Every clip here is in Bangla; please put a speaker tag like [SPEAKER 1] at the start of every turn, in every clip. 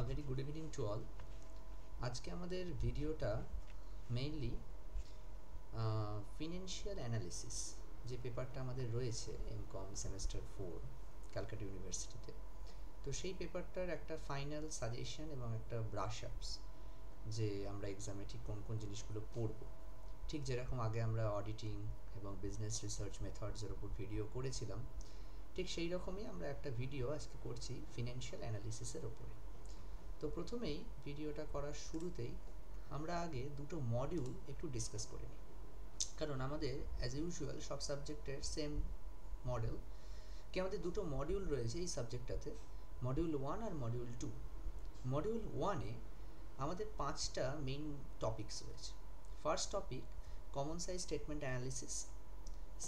[SPEAKER 1] Very good evening to all. আজকে আমাদের ভিডিওটা মেইনলি ফিনান্সিয়াল অ্যানালিসিস যে পেপারটা আমাদের রয়েছে এমকম সেমেস্টার 4 ক্যালকাটা ইউনিভার্সিটিতে, তো সেই পেপারটার একটা ফাইনাল সাজেশন এবং একটা ব্রাশ আপস, যে আমরা এক্সামে ঠিক কোন কোন জিনিসগুলো পড়ব। ঠিক যেরকম আগে আমরা অডিটিং এবং বিজনেস রিসার্চ মেথডসের ওপর ভিডিও করেছিলাম, ঠিক সেই রকমই আমরা একটা ভিডিও আজকে করছি ফিনান্সিয়াল অ্যানালিসিসের ওপরে। তো প্রথমেই ভিডিওটা করার শুরুতেই আমরা আগে দুটো মডিউল একটু ডিসকাস করে নিই, কারণ আমাদের অ্যাজ ইউজুয়াল সব সাবজেক্টের সেম মডেল কি আমাদের দুটো মডিউল রয়েছে এই সাবজেক্টটাতে, মডিউল 1 আর মডিউল 2। মডিউল 1-এ আমাদের 5টা মেইন টপিকস রয়েছে। First topic common size statement analysis,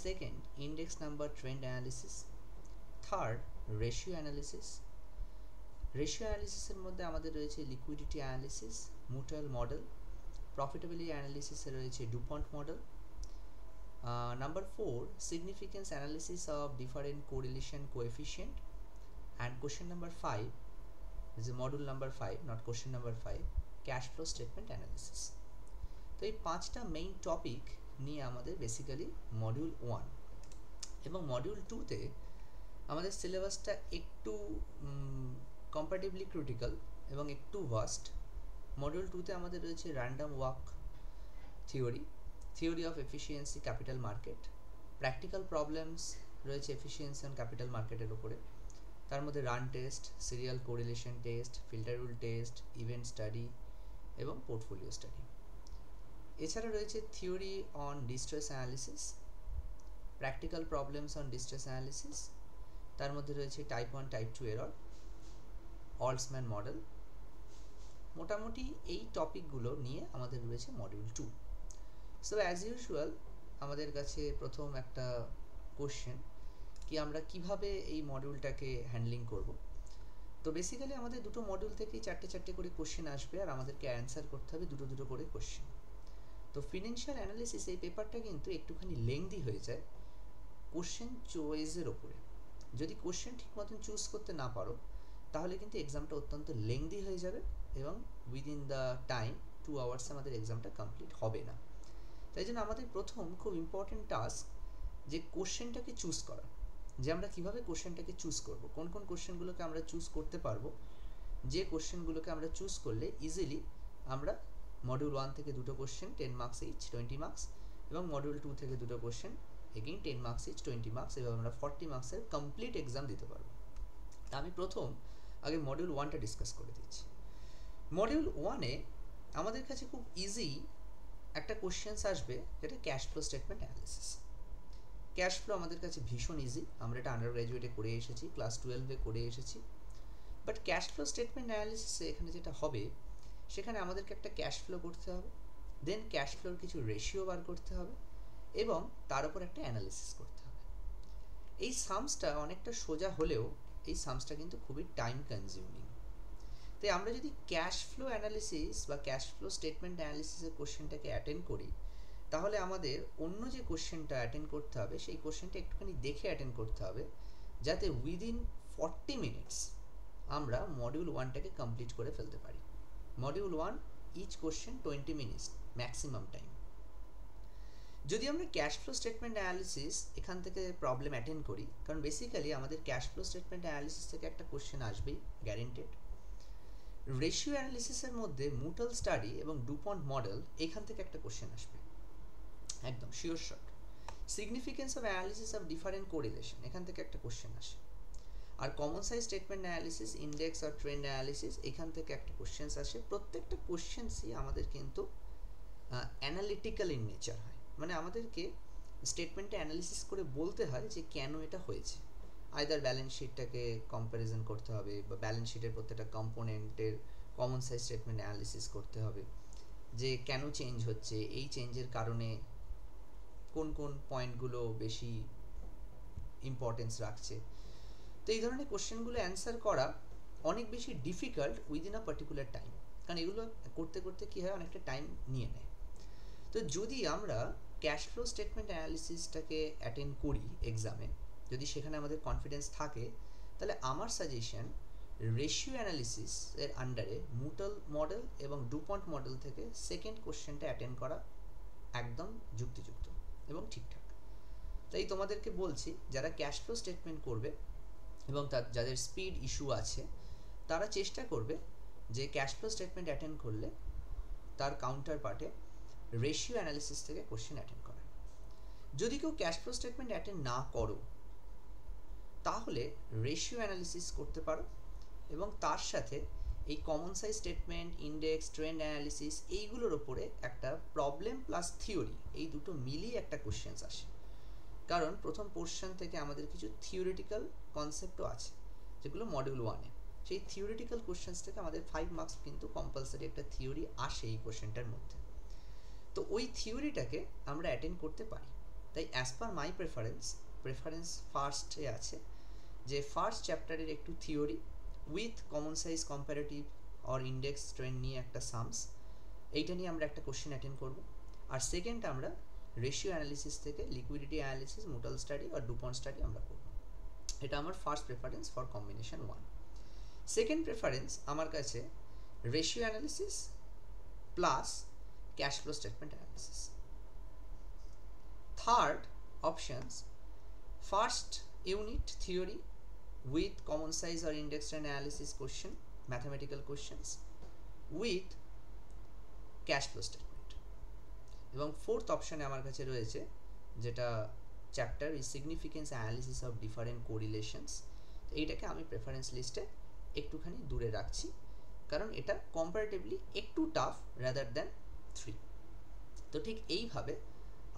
[SPEAKER 1] second index number trend analysis, third ratio analysis. Ratio অ্যানালিসিসের মধ্যে আমাদের রয়েছে liquidity analysis, Motaal model, profitability অ্যানালিসিসে রয়েছে DuPont model. Number 4 significance analysis of different correlation coefficient, and question number 5 is a module number 5, not question number 5, cash flow statement analysis. তো এই 5টা মেইন টপিক নিয়ে আমাদের বেসিক্যালি মডিউল 1 এবং মডিউল 2-তে আমাদের সিলেবাসটা একটু কম্পারেটিভলি ক্রিটিক্যাল এবং একটু ভাস্ট। মডিউল 2-তে আমাদের রয়েছে random walk theory of efficiency capital market, practical problems রয়েছে এফিসিয়েন্সি অন ক্যাপিটাল মার্কেটের ওপরে, তার মধ্যে run test, serial correlation test, filter rule test, event study এবং পোর্টফোলিও স্টাডি। এছাড়া রয়েছে theory on distress analysis, practical problems on distress analysis, তার মধ্যে রয়েছে টাইপ 1 টাইপ 2 এরর, অল্টসম্যান মডেল। মোটামুটি এই টপিকগুলো নিয়ে আমাদের রয়েছে মডিউল 2। সো অ্যাজ ইউজুয়াল আমাদের কাছে প্রথম একটা কোশ্চেন কি আমরা কিভাবে এই মডিউলটাকে হ্যান্ডলিং করব। তো বেসিক্যালি আমাদের দুটো মডিউল থেকেই চারটে করে কোশ্চেন আসবে আর আমাদেরকে অ্যান্সার করতে হবে দুটো করে কোশ্চেন। তো ফিনান্সিয়াল অ্যানালিসিস এই পেপারটা কিন্তু একটুখানি লেংদি হয়ে যায় কোশ্চেন চয়েসের ওপরে। যদি কোশ্চেন ঠিক মতন চুজ করতে না পারো তাহলে কিন্তু এক্সামটা অত্যন্ত লেংদি হয়ে যাবে এবং উইদিন দ্য টাইম 2 আওয়ার্সে আমাদের এক্সামটা কমপ্লিট হবে না। তাই জন্য আমাদের প্রথম খুব ইম্পর্টেন্ট টাস্ক যে কোশ্চেনটাকে চুজ করা, যে আমরা কীভাবে কোশ্চেনটাকে চুজ করব, কোন কোন কোশ্চেনগুলোকে আমরা চুজ করতে পারবো, যে কোশ্চেনগুলোকে আমরা চুজ করলে ইজিলি আমরা মডিউল 1 থেকে দুটো কোশ্চেন 10 মার্কস ইচ 20 মার্কস এবং মডিউল 2 থেকে দুটো question again 10 marks each 20 marks, এভাবে আমরা 40 মার্কসের কমপ্লিট এক্সাম দিতে পারবো। আমি প্রথম আগে মডিউল 1টা ডিসকাস করে দিচ্ছি। মডিউল 1-এ আমাদের কাছে খুব ইজি একটা কোশ্চেন্স আসবে যেটা cash flow statement analysis. Cash flow আমাদের কাছে ভীষণ ইজি, আমরা এটা আন্ডার গ্র্যাজুয়েটে করে এসেছি, ক্লাস 12-এ করে এসেছি। বাট ক্যাশ ফ্লো স্টেটমেন্ট অ্যানালিসিসে এখানে যেটা হবে সেখানে আমাদেরকে একটা ক্যাশ ফ্লো করতে হবে, দেন ক্যাশ ফ্লোর কিছু রেশিও বার করতে হবে এবং তার উপর একটা অ্যানালিসিস করতে হবে। এই সামসটা অনেকটা সোজা হলেও এই সামসটা কিন্তু খুবই টাইম কনজিউমিং। তাই আমরা যদি ক্যাশ ফ্লো অ্যানালিসিস বা ক্যাশ ফ্লো স্টেটমেন্ট অ্যানালিসিসের কোশ্চেনটাকে অ্যাটেন্ড করি তাহলে আমাদের অন্য যে কোশ্চেনটা অ্যাটেন্ড করতে হবে সেই কোশ্চেনটা একটুখানি দেখে অ্যাটেন্ড করতে হবে, যাতে উইদিন 40 মিনিটস আমরা মডিউল 1টাকে কমপ্লিট করে ফেলতে পারি। Module 1 each question 20 minutes maximum time. যদি আমরা ক্যাশ ফ্লো স্টেটমেন্ট অ্যানালিসিস এখান থেকে প্রবলেম অ্যাটেন্ড করি, কারণ বেসিক্যালি আমাদের ক্যাশ ফ্লো স্টেটমেন্ট অ্যানালিসিস থেকে একটা কোশ্চেন আসবেই গ্যারেন্টেড। রেশিও অ্যানালিসিসের মধ্যে মুটাল স্টাডি এবং ডুপন্ট মডেল এখান থেকে একটা কোশ্চেন আসবে একদম sure shot. Significance of analysis of different correlation এখান থেকে একটা কোশ্চেন আসে। আর common size statement analysis, index আর ট্রেন্ড অ্যানালিসিস এখান থেকে একটা কোশ্চেন্স আসে। প্রত্যেকটা কোশ্চেন্সই আমাদের কিন্তু অ্যানালিটিক্যাল ইন নেচার হয়, মানে আমাদেরকে স্টেটমেন্টে অ্যানালিসিস করে বলতে হয় যে কেন এটা হয়েছে। আইদার ব্যালেন্স শিটটাকে কম্প্যারিজন করতে হবে বা ব্যালেন্স শিটের প্রত্যেকটা কম্পোনেন্টের কমন সাইজ স্টেটমেন্ট অ্যানালিসিস করতে হবে, যে কেন চেঞ্জ হচ্ছে, এই চেঞ্জের কারণে কোন কোন পয়েন্টগুলো বেশি ইম্পর্টেন্স রাখছে। তো এই ধরনের কোশ্চেনগুলো অ্যান্সার করা অনেক বেশি difficult within a particular time, কারণ এগুলো করতে করতে কী হয় অনেকটা টাইম নিয়ে নেয়। তো যদি আমরা ক্যাশ ফ্লো স্টেটমেন্ট অ্যানালিসিসটাকে অ্যাটেন্ড করি এক্সামে, যদি সেখানে আমাদের কনফিডেন্স থাকে, তাহলে আমার সাজেশন রেশিও অ্যানালিসিস এর আন্ডারে মুটাল মডেল এবং ডুপন্ট মডেল থেকে সেকেন্ড কোশ্চেনটা অ্যাটেন্ড করা একদম যুক্তিযুক্ত এবং ঠিকঠাক। তাই তোমাদেরকে বলছি, যারা ক্যাশ ফ্লো স্টেটমেন্ট করবে এবং যাদের স্পিড ইস্যু আছে, তারা চেষ্টা করবে যে ক্যাশ ফ্লো স্টেটমেন্ট অ্যাটেন্ড করলে তার কাউন্টার পার্টে রেশিও অ্যানালিসিস থেকে কোশ্চেন অ্যাটেন্ড করা। যদি কেউ ক্যাশ ফ্লো স্টেটমেন্ট অ্যাটেন্ড না করো, তাহলে রেশিও অ্যানালিসিস করতে পারো এবং তার সাথে এই common size statement, index, trend analysis, এইগুলোর ওপরে একটা প্রবলেম প্লাস থিওরি, এই দুটো মিলিয়ে একটা কোশ্চেন্স আসে। কারণ প্রথম পোর্শন থেকে আমাদের কিছু থিওরিটিক্যাল কনসেপ্টও আছে যেগুলো মডিউল 1-এ। সেই থিওরিটিক্যাল কোশ্চেন্স থেকে আমাদের 5 মার্কস কিন্তু কম্পালসারি একটা থিওরি আসে এই কোশ্চেনটার মধ্যে। তো ওই থিওরিটাকে আমরা অ্যাটেন্ড করতে পারি। তাই অ্যাজ পার মাই প্রেফারেন্স ফার্স্টে আছে যে ফার্স্ট চ্যাপ্টারের একটু theory with common size comparative or index trend নিয়ে একটা সামস, এইটা নিয়ে আমরা একটা কোশ্চেন অ্যাটেন্ড করব। আর সেকেন্ড আমরা রেশিও অ্যানালিসিস থেকে লিকুইডিটি অ্যানালিসিস, মুটাল স্টাডি আর ডুপন্ট স্টাডি আমরা করব। এটা আমার first preference for combination 1। Second preference আমার কাছে ratio analysis plus cash flow statement analysis. Third options, first unit theory with common size or index trend analysis question, mathematical questions with cash flow statement। এবং ফোর্থ অপশনে আমার কাছে রয়েছে যেটা chapter is significance analysis of different correlations. এইটাকে আমি প্রেফারেন্স লিস্টে একটুখানি দূরে রাখছি, কারণ এটা কম্পারেটিভলি একটু টাফ রাদার দ্যান 3। তো ঠিক এইভাবে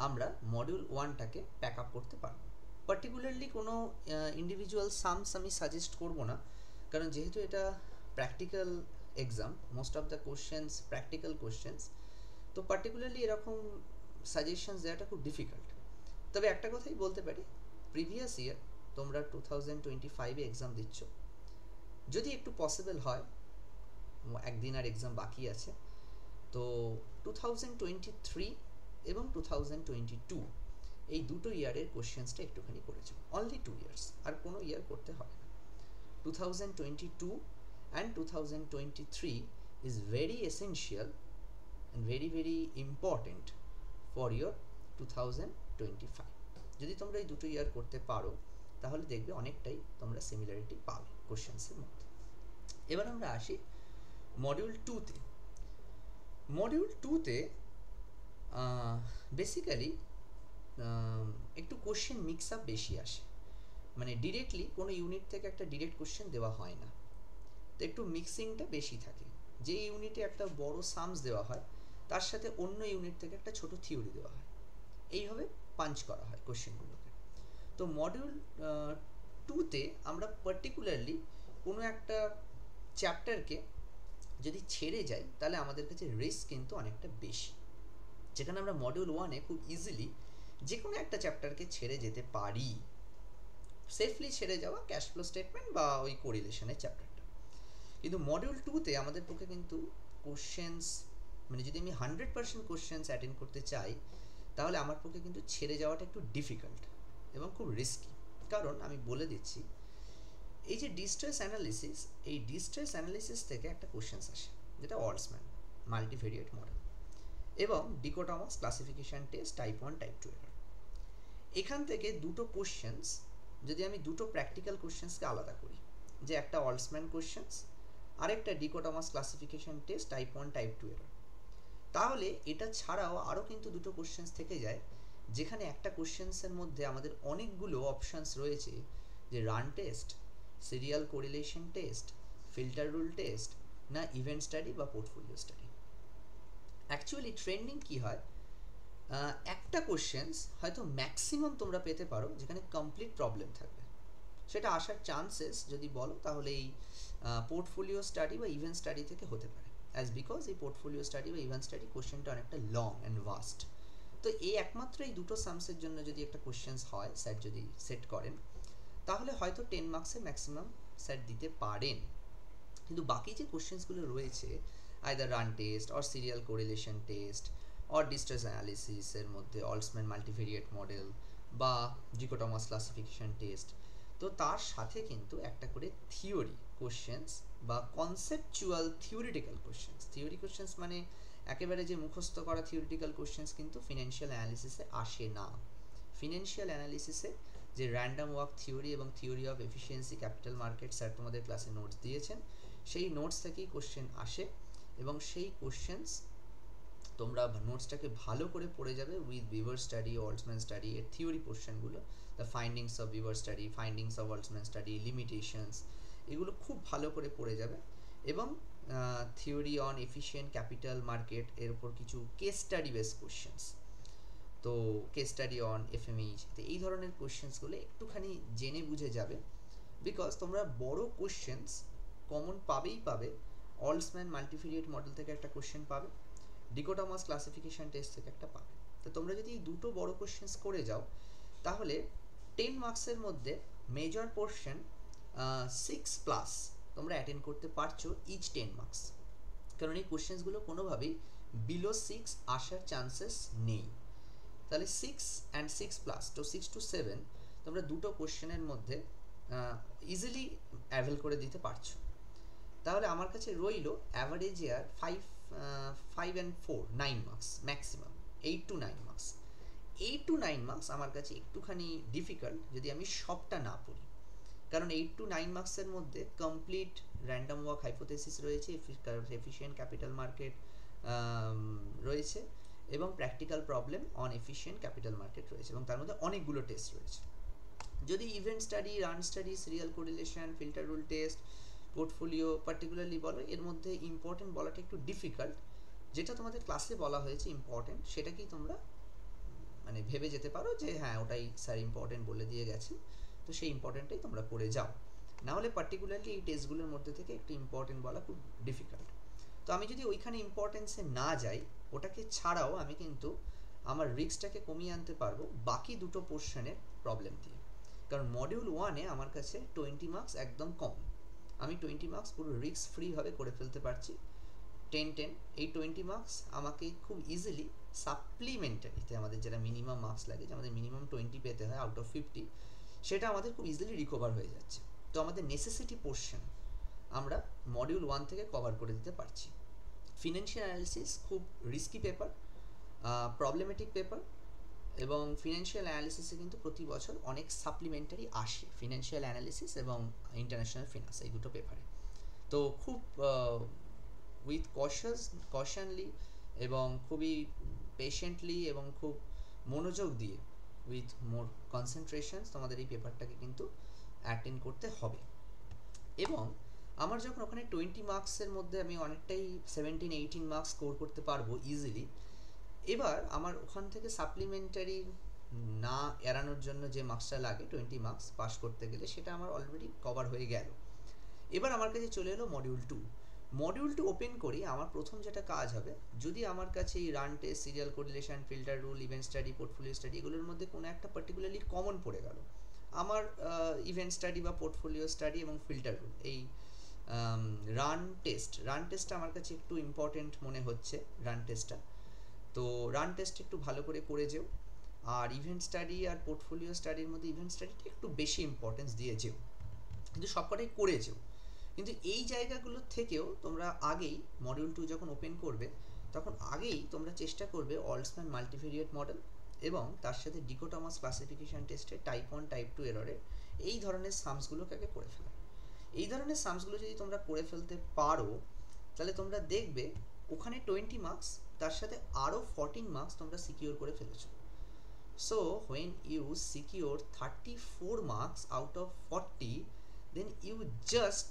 [SPEAKER 1] আমরা মডিউল 1টাকে প্যাক আপ করতে পারবো। পার্টিকুলারলি কোনো ইন্ডিভিজুয়াল সামস আমি সাজেস্ট করব না, কারণ যেহেতু এটা practical exam, most of the questions practical questions, তো পার্টিকুলারলি এরকম সাজেশনস দেওয়াটা খুব ডিফিকাল্ট। তবে একটা কথাই বলতে পারি, প্রিভিয়াস ইয়ার তোমরা 2025-এ এক্সাম দিচ্ছ, যদি একটু পসিবল হয়, একদিন আর এক্সাম বাকি আছে, তো 2023 এবং 2022 এই দুটো ইয়ারের কোশ্চেন্সটা একটুখানি করেছো। অনলি 2 ইয়ার্স, আর কোনো ইয়ার করতে হবে না। 2022 and 2023 is very essential and very very important for your 2025। যদি তোমরা এই দুটো ইয়ার করতে পারো, তাহলে দেখবে অনেকটাই তোমরা সিমিলারিটি পাবে কোশ্চেন্সের মধ্যে। এবার আমরা আসি মডিউল 2-তে। মডিউল 2-তে বেসিক্যালি একটু কোশ্চেন মিক্স আপ বেশি আসে, মানে ডিরেক্টলি কোনো ইউনিট থেকে একটা ডিরেক্ট কোশ্চেন দেওয়া হয় না, তো একটু মিক্সিংটা বেশি থাকে। যে ইউনিটে একটা বড় সামস দেওয়া হয়, তার সাথে অন্য ইউনিট থেকে একটা ছোট থিওরি দেওয়া হয়, এইভাবে পাঞ্চ করা হয় কোশ্চেনগুলোকে। তো মডিউল 2-তে আমরা পার্টিকুলারলি কোনো একটা চ্যাপ্টারকে যদি ছেড়ে যাই, তাহলে আমাদের কাছে রিস্ক কিন্তু অনেকটা বেশি। যেখানে আমরা মডিউল 1-এ খুব ইজিলি যে কোনো একটা চ্যাপ্টারকে ছেড়ে যেতে পারি, সেফলি ছেড়ে যাওয়া ক্যাশ ফ্লো স্টেটমেন্ট বা ওই কোরিলেশনের চ্যাপ্টারটা। কিন্তু মডিউল 2-তে আমাদের পক্ষে কিন্তু কোশ্চেন্স, মানে যদি আমি 100% কোশ্চেন্স অ্যাটেন্ড করতে চাই, তাহলে আমার পক্ষে কিন্তু ছেড়ে যাওয়াটা একটু ডিফিকাল্ট এবং খুব রিস্কি। কারণ আমি বলে দিচ্ছি, এই যে ডিস্ট্রেস অ্যানালিসিস, এই ডিস্ট্রেস অ্যানালিসিস থেকে একটা কোশ্চেন্স আসে যেটা ওয়ালসম্যান মাল্টিভেরিয়েট মডেল এবং dichotomous classification test type 1 type 2 error. এখান থেকে দুটো কোশ্চেন্স, যদি আমি দুটো প্র্যাকটিক্যাল কোশ্চেন্সকে আলাদা করি, যে একটা ওয়ালসম্যান কোশ্চেন্স আর একটা dichotomous classification test type 1 type 2 error, তাহলে এটা ছাড়াও আরও কিন্তু দুটো কোশ্চেন্স থেকে যায়, যেখানে একটা কোশ্চেন্সের মধ্যে আমাদের অনেকগুলো অপশানস রয়েছে, যে run test, serial correlation test, filter rule test, না ইভেন্ট স্টাডি বা পোর্টফোলিও স্টাডি। অ্যাকচুয়ালি ট্রেন্ডিং কি হয়, একটা কোশ্চেন্স হয়তো ম্যাক্সিমাম তোমরা পেতে পারো যেখানে কমপ্লিট প্রবলেম থাকবে, সেটা আসার চান্সেস যদি বলো তাহলে এই পোর্টফোলিও স্টাডি বা ইভেন্ট স্টাডি থেকে হতে পারে, অ্যাজ বিকজ এই পোর্টফোলিও স্টাডি বা ইভেন্ট স্টাডি কোশ্চেনটা অনেকটা লং অ্যান্ড ভাস্ট। তো এই একমাত্র এই দুটো সামসের জন্য যদি একটা কোশ্চেন্স হয়, স্যার যদি সেট করেন, তাহলে হয়তো 10 মার্কসের ম্যাক্সিমাম স্যার দিতে পারেন। কিন্তু বাকি যে কোশ্চেন্সগুলো রয়েছে, either run test or serial correlation test or distress অ্যানালিসিসের মধ্যে ওয়ালসম্যান মাল্টিভেরিয়েট মডেল বা ডিকোটমাস ক্লাসিফিকেশন টেস্ট, তো তার সাথে কিন্তু একটা করে থিওরি কোশ্চেন্স বা conceptual theoretical questions, theory questions মানে একেবারে যে মুখস্থ করা থিওরিটিক্যাল কোশ্চেন্স কিন্তু ফিনান্সিয়াল অ্যানালিসিসে আসে না। ফিনান্সিয়াল অ্যানালিসিসে যে র্যান্ডম ওয়াক থিওরি এবং theory of efficiency capital market sir তোমাদের ক্লাসে নোটস দিয়েছেন, সেই নোটস থেকেই কোশ্চেন আসে এবং সেই কোশ্চেন্স তোমরা নোটসটাকে ভালো করে পড়ে যাবে with Beaver study, Altman study এর থিওরি পোর্শনগুলো, the findings of Beaver study, findings of Altman study, limitations, এগুলো খুব ভালো করে পড়ে যাবে এবং theory on efficient capital market এর উপর কিছু কেস স্টাডি বেস কোশ্চেন্স, তো কেস স্টাডি অন এফএমইজ, তো এই ধরনের কোশ্চেন্সগুলো একটুখানি জেনে বুঝে যাবে, বিকজ তোমরা বড় কোশ্চেন্স কমন পাবে। ওয়াল্টসম্যান মাল্টিভেরিয়েট মডেল থেকে একটা কোশ্চেন পাবে, ডিকোটমাস ক্লাসিফিকেশন টেস্ট থেকে একটা পাবে। তো তোমরা যদি এই দুটো বড় কোশ্চেন্স করে যাও তাহলে 10 মার্কসের মধ্যে মেজর পোর্শন 6+ তোমরা অ্যাটেন্ড করতে পারছো ইচ 10 মার্কস, কারণ এই কোশ্চেন্সগুলো কোনোভাবেই বিলো 6 আসার চান্সেস নেই। তাহলে 6 অ্যান্ড 6+, তো 6 to 7 তোমরা দুটো কোশ্চেনের মধ্যে ইজিলি অ্যাভেল করে দিতে পারছো। তাহলে আমার কাছে রইলো average year 5 and 4 9 marks, maximum 8 to 9 marks. 8 to 9 marks আমার কাছে একটুখানি ডিফিকাল্ট যদি আমি সবটা না পড়ি, কারণ 8 to 9 মার্কসের মধ্যে কমপ্লিট র্যান্ডম ওয়াক হাইপোথেসিস রয়েছে, এফিশিয়েন্ট ক্যাপিটাল মার্কেট রয়েছে এবং practical problem on efficient capital market রয়েছে এবং তার মধ্যে অনেকগুলো টেস্ট রয়েছে। যদি event study, run study, serial correlation, filter rule test, portfolio particularly বলো, এর মধ্যে ইম্পর্টেন্ট বলাটা একটু ডিফিকাল্ট, যেটা তোমাদের ক্লাসে বলা হয়েছে ইম্পর্টেন্ট সেটাকেই তোমরা মানে ভেবে যেতে পারো যে হ্যাঁ ওটাই স্যার ইম্পর্টেন্ট বলে দিয়ে গেছে, তো সেই ইম্পর্টেন্টটাই তোমরা করে যাও, না হলে পার্টিকুলারলি এই টেস্টগুলোর মধ্যে থেকে একটু ইম্পর্টেন্ট বলা খুব ডিফিকাল্ট। তো আমি যদি ওইখানে ইম্পর্টেন্সে না যাই, ওটাকে ছাড়াও আমি কিন্তু আমার রিস্কটাকে কমিয়ে আনতে পারবো বাকি দুটো পোর্শনের প্রবলেম দিয়ে, কারণ মডিউল 1-এ আমার কাছে 20 মার্কস একদম কম, আমি 20 মার্কস পুরো রিস্ক ফ্রিভাবে করে ফেলতে পারছি 10-10। এই 20 মার্কস আমাকে খুব ইজিলি সাপ্লিমেন্টারিতে আমাদের যেটা মিনিমাম মার্কস লাগে, যে আমাদের মিনিমাম 20 পেতে হয় আউট অফ 50, সেটা আমাদের খুব ইজিলি রিকভার হয়ে যাচ্ছে। তো আমাদের নেসেসিটি পোর্শন আমরা মডিউল 1 থেকে কভার করে দিতে পারছি। ফিনান্সিয়াল অ্যানালিসিস খুব রিস্কি পেপার, প্রবলেমেটিক পেপার, এবং ফিনান্সিয়াল অ্যানালিসিসে কিন্তু প্রতি বছর অনেক সাপ্লিমেন্টারি আসে, ফিনান্সিয়াল অ্যানালিসিস এবং ইন্টারন্যাশনাল ফিনান্স এই দুটো পেপারে। তো খুব উইথ কশনলি এবং খুবই পেশেন্টলি এবং খুব মনোযোগ দিয়ে উইথ মোর কনসেন্ট্রেশন তোমাদের এই পেপারটাকে কিন্তু অ্যাটেন্ড করতে হবে। এবং আমার যখন ওখানে 20 মার্কসের মধ্যে আমি অনেকটাই 17-18 মার্কস স্কোর করতে পারবো ইজিলি, এবার আমার ওখান থেকে সাপ্লিমেন্টারি না এড়ানোর জন্য যে মার্কসটা লাগে 20 মার্কস পাস করতে গেলে, সেটা আমার অলরেডি কভার হয়ে গেল। এবার আমার কাছে চলে এলো মডিউল 2। মডিউল 2 ওপেন করি, আমার প্রথম যেটা কাজ হবে, যদি আমার কাছে এই run test, serial correlation, filter rule, event study, portfolio study এগুলোর মধ্যে কোনো একটা পার্টিকুলারলি কমন পড়ে গেল, আমার ইভেন্ট স্টাডি বা পোর্টফোলিও স্টাডি এবং ফিল্টার রুল, এই রান টেস্টটা আমার কাছে একটু ইম্পর্টেন্ট মনে হচ্ছে রান টেস্টটা, তো রান টেস্ট একটু ভালো করে যেও। আর ইভেন্ট স্টাডি আর পোর্টফোলিও স্টাডির মধ্যে ইভেন্ট স্টাডিটা একটু বেশি ইম্পর্টেন্স দিয়ে যেও, কিন্তু সবকটাই করে যেও। কিন্তু এই জায়গাগুলো থেকেও তোমরা আগেই মডিউল 2 যখন ওপেন করবে তখন আগেই তোমরা চেষ্টা করবে ওয়াল্টসম্যান মাল্টিভেরিয়েট মডেল এবং তার সাথে ডিকোটমাস ক্লাসিফিকেশন টেস্টে টাইপ 1 টাইপ 2 এররের এই ধরনের সামসগুলোকে আগে করে ফেলা। এই ধরনের সামসগুলো যদি তোমরা করে ফেলতে পারো তাহলে তোমরা দেখবে ওখানে 20 মার্কস, তার সাথে আরও 14 মার্কস তোমরা সিকিউর করে ফেলেছো। So when you secure 34 marks out of 40, then you just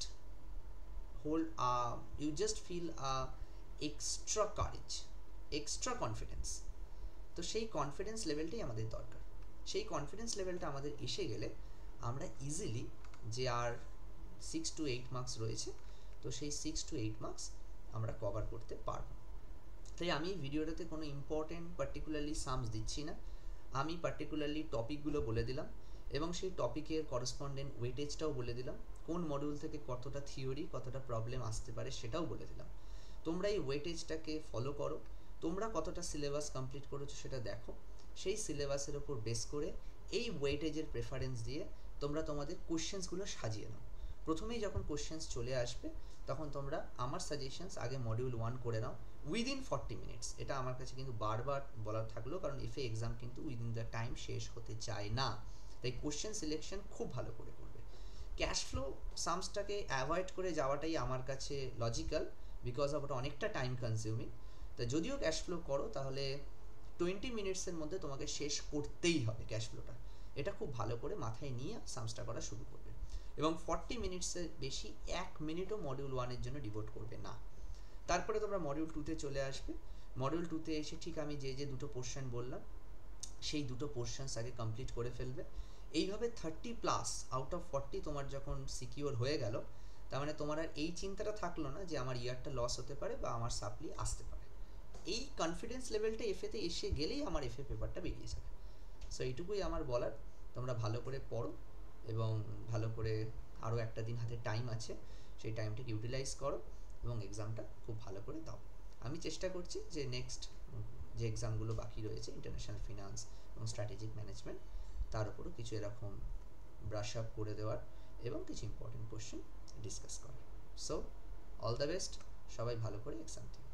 [SPEAKER 1] feel extra courage, extra confidence. তো সেই কনফিডেন্স লেভেলটাই আমাদের দরকার। সেই কনফিডেন্স লেভেলটা আমাদের এসে গেলে আমরা ইজিলি যে আর 6 to 8 মার্কস রয়েছে, তো সেই 6 to 8 মার্কস আমরা কভার করতে পারবো। তাই আমি ভিডিওটাতে কোনো ইম্পর্টেন্ট পার্টিকুলারলি সামস দিচ্ছি না, আমি পার্টিকুলারলি টপিকগুলো বলে দিলাম এবং সেই টপিকের করেসপন্ডেন্ট ওয়েটেজটাও বলে দিলাম, কোন মডিউল থেকে কতটা থিওরি কতটা প্রবলেম আসতে পারে সেটাও বলে দিলাম। তোমরা এই ওয়েটেজটাকে ফলো করো, তোমরা কতটা সিলেবাস কমপ্লিট করেছো সেটা দেখো, সেই সিলেবাসের ওপর বেস করে এই ওয়েটেজের প্রেফারেন্স দিয়ে তোমরা তোমাদের কোশ্চেন্সগুলো সাজিয়ে নাও। প্রথমেই যখন কোশ্চেন্স চলে আসবে তখন তোমরা আমার সাজেশনস আগে মডিউল 1 করে নাও উইদিন 40 মিনিটস। এটা আমার কাছে কিন্তু বারবার বলার থাকলো, কারণ এফএ এক্সাম কিন্তু উইদিন দ্য টাইম শেষ হতে চায় না, তাই কোশ্চেন সিলেকশন খুব ভালো করে করবে। ক্যাশ ফ্লো সামসটাকে অ্যাভয়েড করে যাওয়াটাই আমার কাছে লজিক্যাল, বিকজ অফ ওটা অনেকটা টাইম কনজিউমিং। তা যদিও ক্যাশ ফ্লো করো তাহলে 20 মিনিটসের মধ্যে তোমাকে শেষ করতেই হবে ক্যাশ ফ্লোটা। এটা খুব ভালো করে মাথায় নিয়ে সামসটা করা শুরু করবে, এবং 40 মিনিটসের বেশি 1 মিনিটও মডিউল 1-এর জন্য ডিভোট করবে না। তারপরে তোমরা মডিউল 2-তে চলে আসবে। মডিউল 2-তে এসে ঠিক আমি যে দুটো পোর্শন বললাম সেই দুটো পোর্শনস আগে কমপ্লিট করে ফেলবে। এইভাবে 30+ আউট অফ 40 তোমার যখন সিকিওর হয়ে গেল, তার মানে তোমার আর এই চিন্তাটা থাকলো না যে আমার ইয়ারটা লস হতে পারে বা আমার সাপ্লি আসতে পারে। এই কনফিডেন্স লেভেলটা এফএতে এসে গেলেই আমার এফএ পেপারটা বেরিয়ে যাবে। সো এইটুকুই আমার বলার। তোমরা ভালো করে পড়ো এবং ভালো করে আরও একটা দিন হাতে টাইম আছে, সেই টাইমটাকে ইউটিলাইজ করো এবং এক্সামটা খুব ভালো করে দাও। আমি চেষ্টা করছি যে নেক্সট যে এক্সামগুলো বাকি রয়েছে ইন্টারন্যাশনাল ফিনান্স এবং স্ট্র্যাটেজিক ম্যানেজমেন্ট, তার উপরও কিছু এরকম ব্রাশ আপ করে দেওয়ার এবং কিছু ইম্পর্টেন্ট কোশ্চেন ডিসকাস করার। সো অল দ্য বেস্ট, সবাই ভালো করে এক্সাম দিও।